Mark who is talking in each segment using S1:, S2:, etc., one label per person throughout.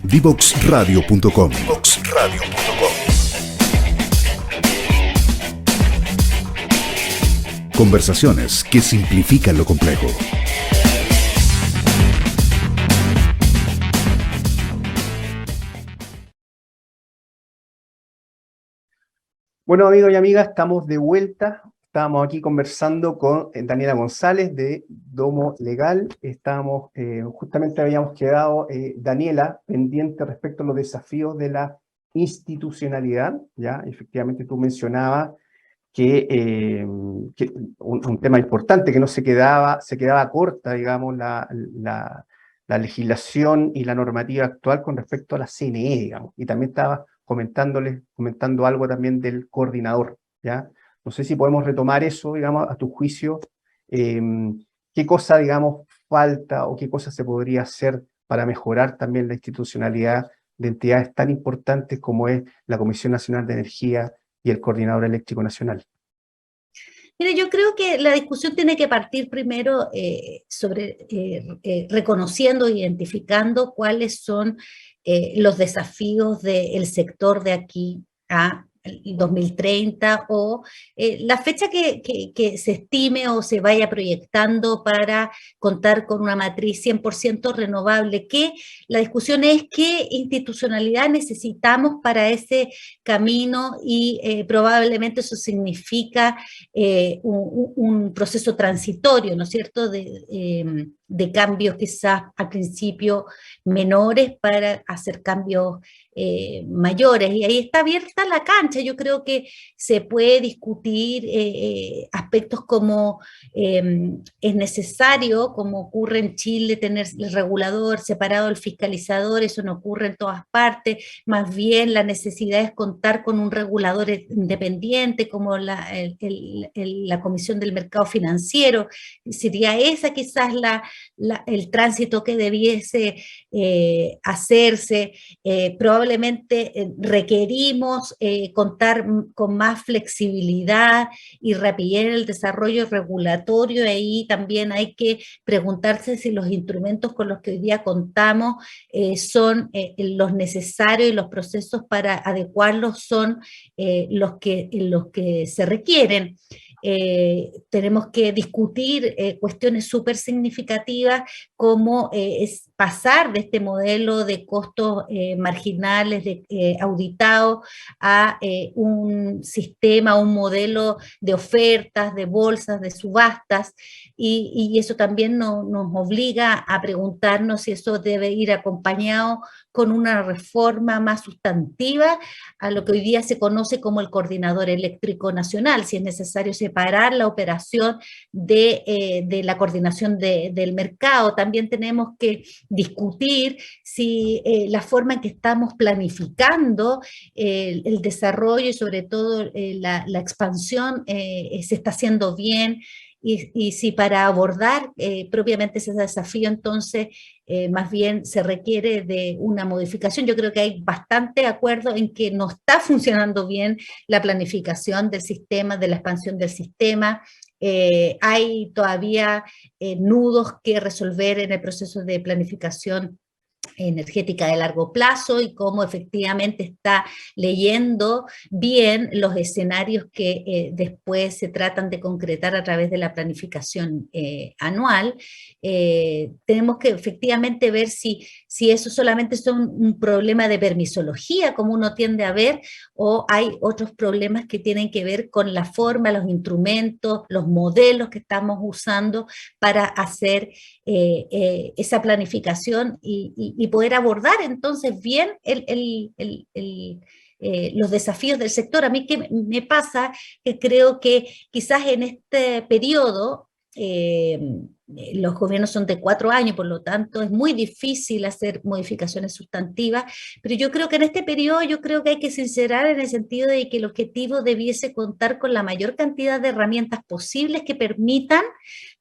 S1: Divoxradio.com. Conversaciones que simplifican lo complejo.
S2: Bueno, amigos y amigas, estamos de vuelta. Estábamos aquí conversando con Daniela González de Domo Legal. Justamente habíamos quedado, Daniela, pendiente respecto a los desafíos de la institucionalidad. Ya, efectivamente tú mencionabas que un tema importante que no se quedaba corta, digamos, la legislación y la normativa actual con respecto a la CNE, digamos. Y también estaba comentando algo también del coordinador, ¿ya? No sé si podemos retomar eso, digamos, a tu juicio, eh, qué cosa, digamos, falta o qué cosa se podría hacer para mejorar también la institucionalidad de entidades tan importantes como es la Comisión Nacional de Energía y el Coordinador Eléctrico Nacional.
S3: Mira, yo creo que la discusión tiene que partir primero reconociendo, identificando cuáles son los desafíos del sector de aquí a el 2030 o la fecha que se estime o se vaya proyectando para contar con una matriz 100% renovable, que la discusión es qué institucionalidad necesitamos para ese camino y probablemente eso significa un proceso transitorio, ¿no es cierto?, de cambios quizás al principio menores para hacer cambios mayores, y ahí está abierta la cancha. Yo creo que se puede discutir aspectos como es necesario, como ocurre en Chile, tener el regulador separado del fiscalizador. Eso no ocurre en todas partes, más bien la necesidad es contar con un regulador independiente como la Comisión del Mercado Financiero. Sería esa quizás el tránsito que debiese hacerse. Probablemente requerimos contar con más flexibilidad y rapidez en el desarrollo regulatorio. Ahí también hay que preguntarse si los instrumentos con los que hoy día contamos son los necesarios, y los procesos para adecuarlos son los que se requieren. Tenemos que discutir cuestiones súper significativas como es pasar de este modelo de costos marginales auditados a un sistema, un modelo de ofertas, de bolsas, de subastas, y eso también nos obliga a preguntarnos si eso debe ir acompañado con una reforma más sustantiva a lo que hoy día se conoce como el Coordinador Eléctrico Nacional, si es necesario separar la operación de la coordinación del mercado. También tenemos que discutir si la forma en que estamos planificando el desarrollo y sobre todo la expansión se está haciendo bien, y si para abordar propiamente ese desafío, entonces más bien se requiere de una modificación. Yo creo que hay bastante acuerdo en que no está funcionando bien la planificación del sistema, de la expansión del sistema. Hay todavía nudos que resolver en el proceso de planificación energética de largo plazo, y cómo efectivamente está leyendo bien los escenarios que después se tratan de concretar a través de la planificación anual. Tenemos que efectivamente ver si eso solamente son un problema de permisología, como uno tiende a ver, o hay otros problemas que tienen que ver con la forma, los instrumentos, los modelos que estamos usando para hacer esa planificación y poder abordar entonces bien los desafíos del sector. A mí que me pasa que creo que quizás en este periodo los gobiernos son de 4 años, por lo tanto es muy difícil hacer modificaciones sustantivas, pero yo creo que en este periodo hay que sincerar en el sentido de que el objetivo debiese contar con la mayor cantidad de herramientas posibles que permitan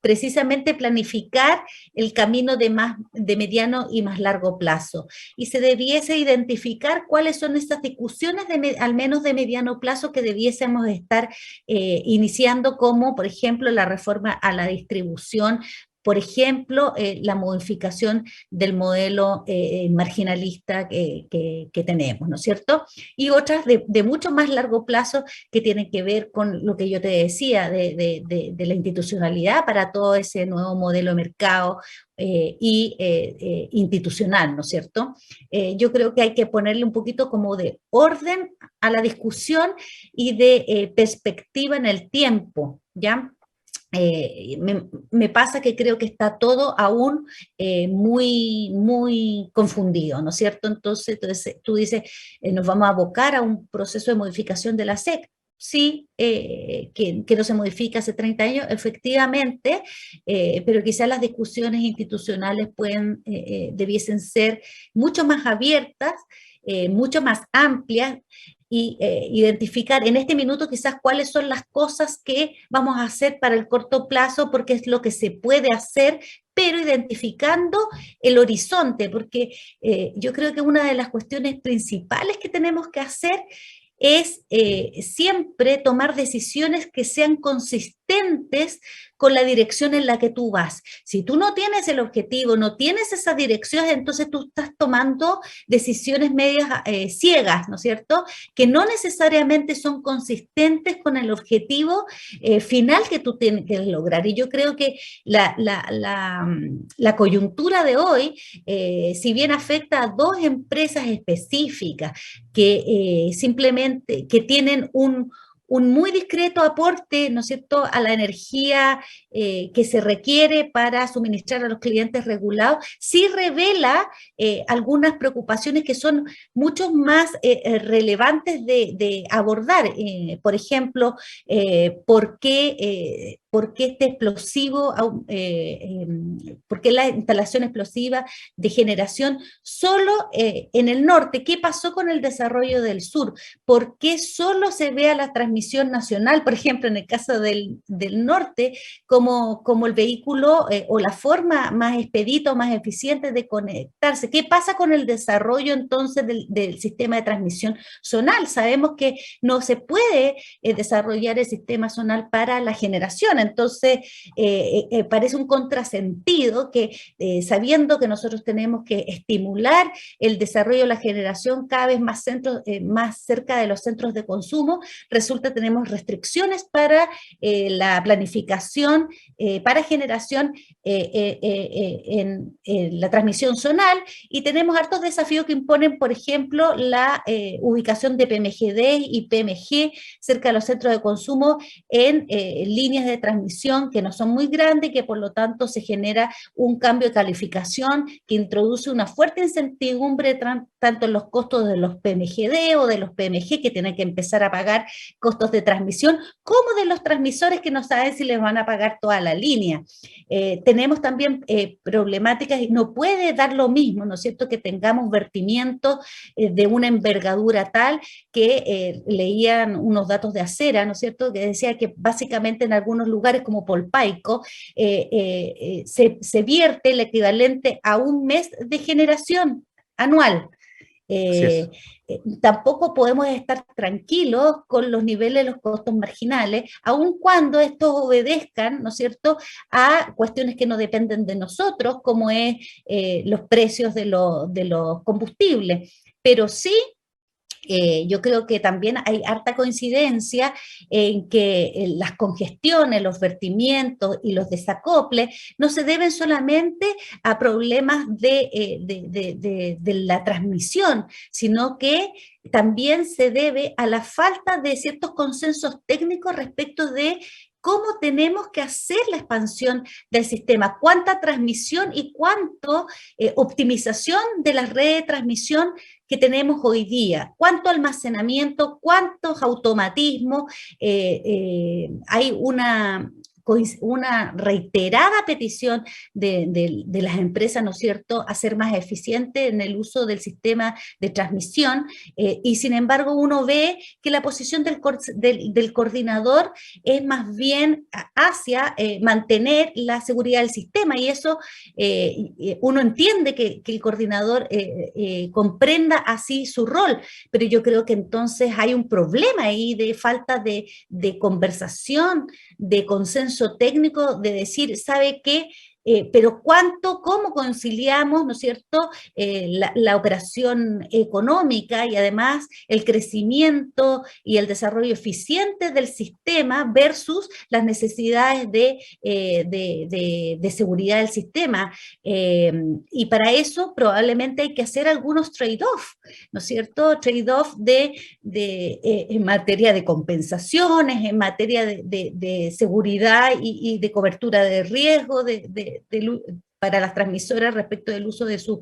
S3: precisamente planificar el camino de mediano y más largo plazo, y se debiese identificar cuáles son estas discusiones al menos de mediano plazo que debiésemos estar iniciando, como por ejemplo la reforma a la distribución por ejemplo, la modificación del modelo marginalista que tenemos, ¿no es cierto? Y otras de mucho más largo plazo que tienen que ver con lo que yo te decía, de la institucionalidad para todo ese nuevo modelo de mercado institucional, ¿no es cierto? Yo creo que hay que ponerle un poquito como de orden a la discusión y de perspectiva en el tiempo, ¿ya? Me pasa que creo que está todo aún muy confundido, ¿no es cierto? Entonces tú dices, nos vamos a abocar a un proceso de modificación de la SEC. Sí, que no se modifica hace 30 años, efectivamente, pero quizás las discusiones institucionales debiesen ser mucho más abiertas, mucho más amplias, y identificar en este minuto quizás cuáles son las cosas que vamos a hacer para el corto plazo, porque es lo que se puede hacer, pero identificando el horizonte, porque yo creo que una de las cuestiones principales que tenemos que hacer es siempre tomar decisiones que sean consistentes con la dirección en la que tú vas. Si tú no tienes el objetivo, no tienes esa dirección, entonces tú estás tomando decisiones medias ciegas, ¿no es cierto? Que no necesariamente son consistentes con el objetivo final que tú tienes que lograr. Y yo creo que la coyuntura de hoy, si bien afecta a dos empresas específicas que simplemente que tienen un muy discreto aporte, ¿no es cierto?, a la energía que se requiere para suministrar a los clientes regulados, sí revela algunas preocupaciones que son mucho más relevantes de abordar. Por ejemplo, ¿por qué este explosivo, por qué la instalación explosiva de generación solo en el norte? ¿Qué pasó con el desarrollo del sur? ¿Por qué solo se ve a la transmisión nacional, por ejemplo, en el caso del norte, como el vehículo o la forma más expedita o más eficiente de conectarse? ¿Qué pasa con el desarrollo entonces del sistema de transmisión zonal? Sabemos que no se puede desarrollar el sistema zonal para la generación, entonces parece un contrasentido que sabiendo que nosotros tenemos que estimular el desarrollo de la generación cada vez más, más cerca de los centros de consumo, resulta que tenemos restricciones para la planificación para generación en la transmisión zonal, y tenemos hartos desafíos que imponen, por ejemplo, la ubicación de PMGD y PMG cerca de los centros de consumo en líneas de transmisión que no son muy grandes y que por lo tanto se genera un cambio de calificación que introduce una fuerte incertidumbre tanto en los costos de los PMGD o de los PMG, que tienen que empezar a pagar costos de transmisión, como de los transmisores que no saben si les van a pagar toda la línea. Tenemos también problemáticas, y no puede dar lo mismo, ¿no es cierto?, que tengamos vertimientos de una envergadura tal que leían unos datos de Acera, ¿no es cierto?, que decía que básicamente en algunos lugares como Polpaico se vierte el equivalente a un mes de generación anual. Tampoco podemos estar tranquilos con los niveles de los costos marginales, aun cuando estos obedezcan, ¿no es cierto?, a cuestiones que no dependen de nosotros, como es los precios de los combustibles, pero sí. Yo creo que también hay harta coincidencia en que las congestiones, los vertimientos y los desacoples no se deben solamente a problemas de la transmisión, sino que también se debe a la falta de ciertos consensos técnicos respecto de cómo tenemos que hacer la expansión del sistema, cuánta transmisión y cuánto optimización de las redes de transmisión que tenemos hoy día, cuánto almacenamiento, cuántos automatismos, hay una reiterada petición de las empresas, ¿no es cierto?, a ser más eficiente en el uso del sistema de transmisión, y sin embargo uno ve que la posición del coordinador es más bien hacia mantener la seguridad del sistema, y eso uno entiende que el coordinador comprenda así su rol, pero yo creo que entonces hay un problema ahí de falta de conversación, de consenso técnico, de decir, ¿sabe qué? pero cómo conciliamos, ¿no es cierto?, la operación económica y además el crecimiento y el desarrollo eficiente del sistema versus las necesidades de seguridad del sistema. Y para eso probablemente hay que hacer algunos trade-off, ¿no es cierto? Trade-off en materia de compensaciones, en materia de seguridad y de cobertura de riesgo para las transmisoras respecto del uso de sus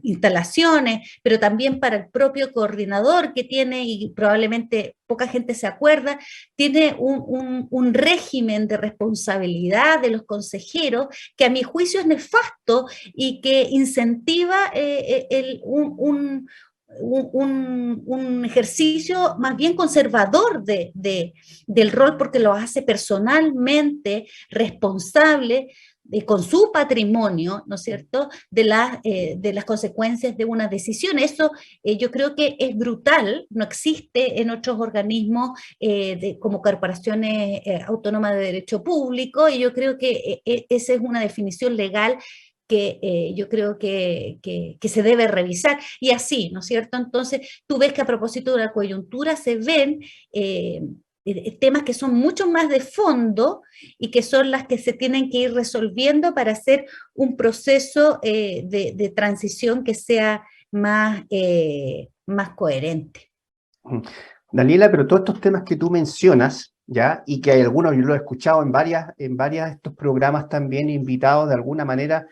S3: instalaciones, pero también para el propio coordinador que tiene, y probablemente poca gente se acuerda, tiene un régimen de responsabilidad de los consejeros que a mi juicio es nefasto y que incentiva un ejercicio más bien conservador del rol, porque lo hace personalmente responsable con su patrimonio, ¿no es cierto?, de las consecuencias de una decisión. Eso yo creo que es brutal, no existe en otros organismos como corporaciones autónomas de derecho público, y yo creo que esa es una definición legal que yo creo que se debe revisar, y así, ¿no es cierto? Entonces, tú ves que a propósito de la coyuntura se ven temas que son mucho más de fondo y que son las que se tienen que ir resolviendo para hacer un proceso de transición que sea más coherente.
S2: Daniela, pero todos estos temas que tú mencionas, ¿ya? Y que hay algunos, yo lo he escuchado en varias de estos programas también, invitados de alguna manera.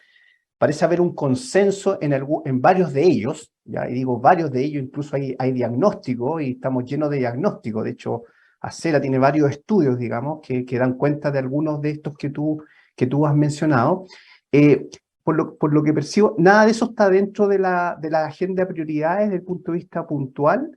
S2: Parece haber un consenso en varios de ellos, ¿ya? Y digo varios de ellos, incluso hay diagnóstico y estamos llenos de diagnóstico. De hecho, Acela tiene varios estudios, digamos, que dan cuenta de algunos de estos que tú has mencionado. Por lo que percibo, nada de eso está dentro de la agenda de prioridades desde el punto de vista puntual.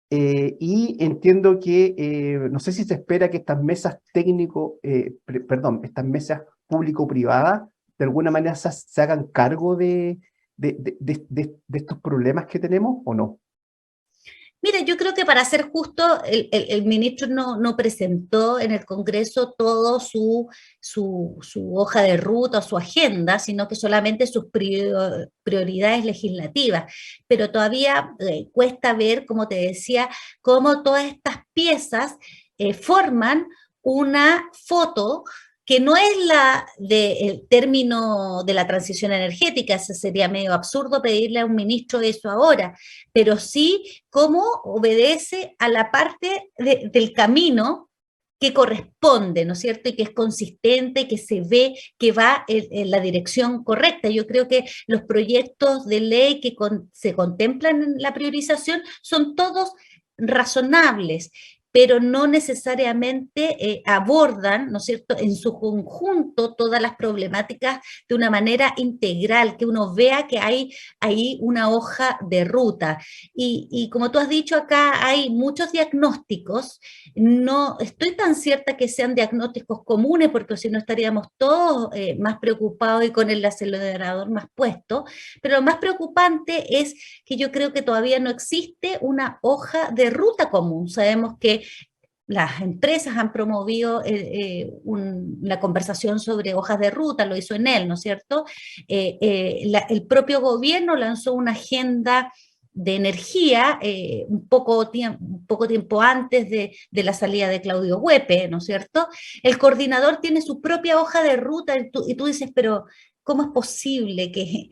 S2: Y entiendo que, no sé si se espera que estas mesas estas mesas público-privadas de alguna manera se hagan cargo de estos problemas que tenemos, ¿o no?
S3: Mira, yo creo que para ser justo, el ministro no presentó en el Congreso todo su hoja de ruta o su agenda, sino que solamente sus prioridades legislativas. Pero todavía cuesta ver, como te decía, cómo todas estas piezas forman una foto que no es el término de la transición energética. Ese sería medio absurdo pedirle a un ministro eso ahora, pero sí cómo obedece a la parte del camino que corresponde, ¿no es cierto? Y que es consistente, y que se ve que va en la dirección correcta. Yo creo que los proyectos de ley que se contemplan en la priorización son todos razonables, pero no necesariamente abordan, ¿no es cierto?, en su conjunto todas las problemáticas de una manera integral, que uno vea que hay ahí una hoja de ruta. Y como tú has dicho, acá hay muchos diagnósticos. No estoy tan cierta que sean diagnósticos comunes, porque si no estaríamos todos más preocupados y con el acelerador más puesto, pero lo más preocupante es que yo creo que todavía no existe una hoja de ruta común. Sabemos que las empresas han promovido la conversación sobre hojas de ruta, lo hizo Enel, ¿no es cierto? El propio gobierno lanzó una agenda de energía un poco tiempo antes de la salida de Claudio Huepe, ¿no es cierto? El coordinador tiene su propia hoja de ruta y tú dices, pero ¿cómo es posible que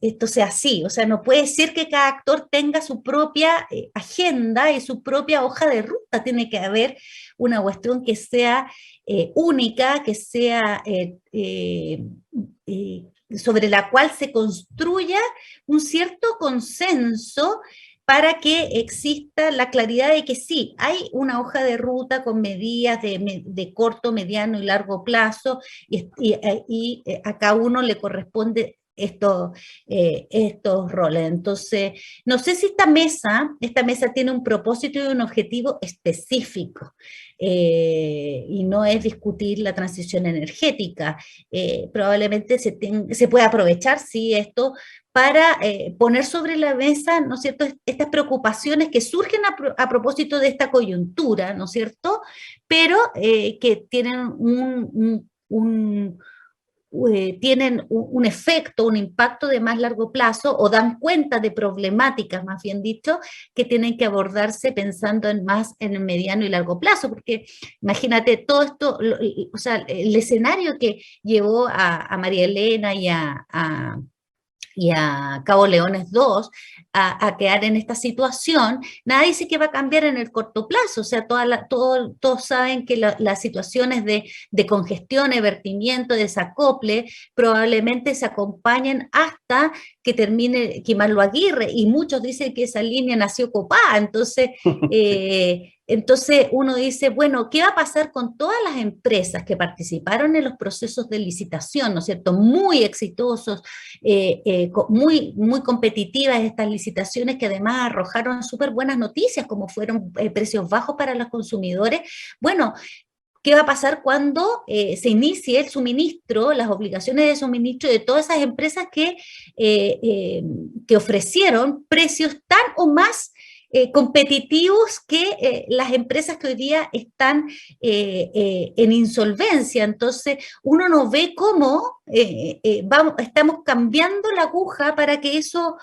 S3: esto sea así? O sea, no puede ser que cada actor tenga su propia agenda y su propia hoja de ruta. Tiene que haber una cuestión que sea única, que sea sobre la cual se construya un cierto consenso para que exista la claridad de que sí, hay una hoja de ruta con medidas de corto, mediano y largo plazo, y a cada uno le corresponde estos roles. Entonces, no sé si esta mesa tiene un propósito y un objetivo específico, y no es discutir la transición energética. Probablemente se puede aprovechar, sí, esto para poner sobre la mesa, ¿no es cierto?, estas preocupaciones que surgen a propósito de esta coyuntura, ¿no es cierto?, pero que tienen tienen un efecto, un impacto de más largo plazo o dan cuenta de problemáticas, más bien dicho, que tienen que abordarse pensando más en el mediano y largo plazo, porque imagínate todo esto, o sea, el escenario que llevó a María Elena y a Cabo Leones 2 a quedar en esta situación, nada dice que va a cambiar en el corto plazo, o sea, todos saben que las situaciones de congestión, vertimiento, desacople, probablemente se acompañen hasta que termine Quemarlo Aguirre, y muchos dicen que esa línea nació copada, entonces uno dice, bueno, ¿qué va a pasar con todas las empresas que participaron en los procesos de licitación, ¿no es cierto? Muy exitosos, muy, muy competitivas estas licitaciones que además arrojaron súper buenas noticias, como fueron precios bajos para los consumidores. Bueno, ¿qué va a pasar cuando se inicie el suministro, las obligaciones de suministro de todas esas empresas que ofrecieron precios tan o más competitivos que las empresas que hoy día están en insolvencia? Entonces, uno no ve cómo estamos cambiando la aguja para que eso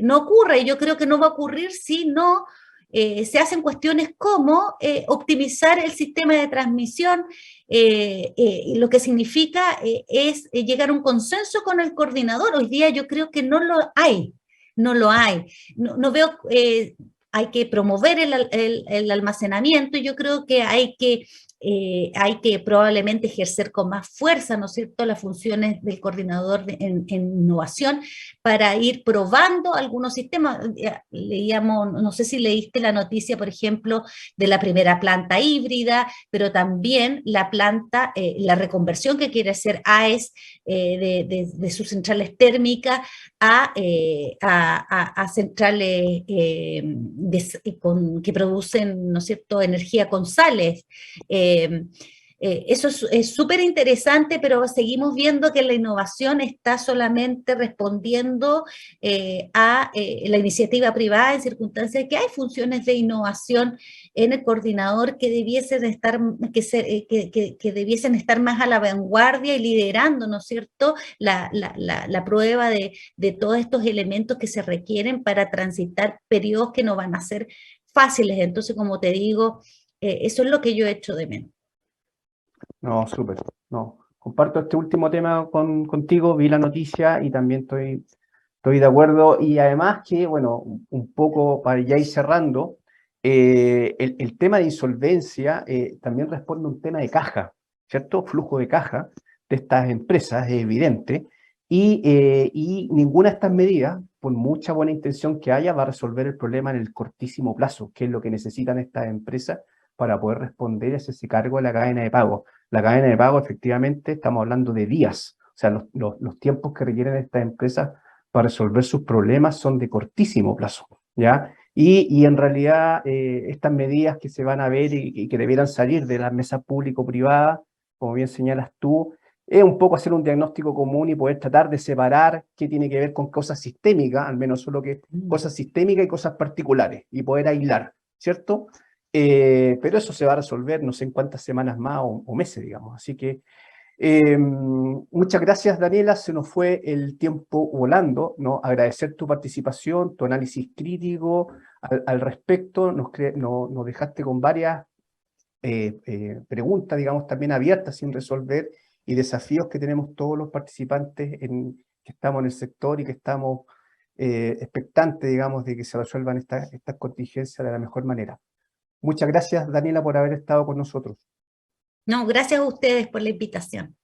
S3: no ocurra, y yo creo que no va a ocurrir si no se hacen cuestiones como optimizar el sistema de transmisión, lo que significa es llegar a un consenso con el coordinador. Hoy día yo creo que no lo hay. No veo, hay que promover el almacenamiento, y yo creo que hay que probablemente ejercer con más fuerza, ¿no es cierto?, las funciones del coordinador en innovación para ir probando algunos sistemas. Leíamos, no sé si leíste la noticia, por ejemplo, de la primera planta híbrida, pero también la planta, la reconversión que quiere hacer AES de sus centrales térmicas a centrales que producen, ¿no es cierto?, energía con sales. Eso es súper interesante, pero seguimos viendo que la innovación está solamente respondiendo a la iniciativa privada en circunstancias que hay funciones de innovación en el coordinador que debiesen estar, que debiesen estar más a la vanguardia y liderando, ¿no es cierto?, la prueba de todos estos elementos que se requieren para transitar periodos que no van a ser fáciles. Entonces, como te digo, eso es lo que yo he hecho de menos.
S2: No, súper. No, comparto este último tema contigo, vi la noticia y también estoy de acuerdo. Y además que, bueno, un poco para ya ir cerrando, el tema de insolvencia también responde a un tema de caja, ¿cierto? Flujo de caja de estas empresas es evidente, y ninguna de estas medidas, por mucha buena intención que haya, va a resolver el problema en el cortísimo plazo, que es lo que necesitan estas empresas para poder responder a ese cargo de la cadena de pago. La cadena de pago, efectivamente, estamos hablando de días. O sea, los tiempos que requieren estas empresas para resolver sus problemas son de cortísimo plazo, ¿ya? Y en realidad, estas medidas que se van a ver y que debieran salir de las mesas público-privadas, como bien señalas tú, es un poco hacer un diagnóstico común y poder tratar de separar qué tiene que ver con cosas sistémicas, al menos solo que cosas sistémicas y cosas particulares, y poder aislar, ¿cierto? Pero eso se va a resolver no sé en cuántas semanas más o meses, digamos. Así que muchas gracias, Daniela, se nos fue el tiempo volando, ¿no? Agradecer tu participación, tu análisis crítico al respecto, nos dejaste con varias preguntas, digamos, también abiertas sin resolver, y desafíos que tenemos todos los participantes que estamos en el sector y que estamos expectantes, digamos, de que se resuelvan estas contingencias de la mejor manera. Muchas gracias, Daniela, por haber estado con nosotros.
S3: No, gracias a ustedes por la invitación.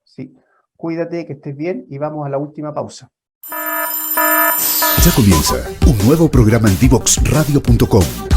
S2: Sí, cuídate, que estés bien, y vamos a la última pausa.
S1: Ya comienza un nuevo programa en divoxradio.com.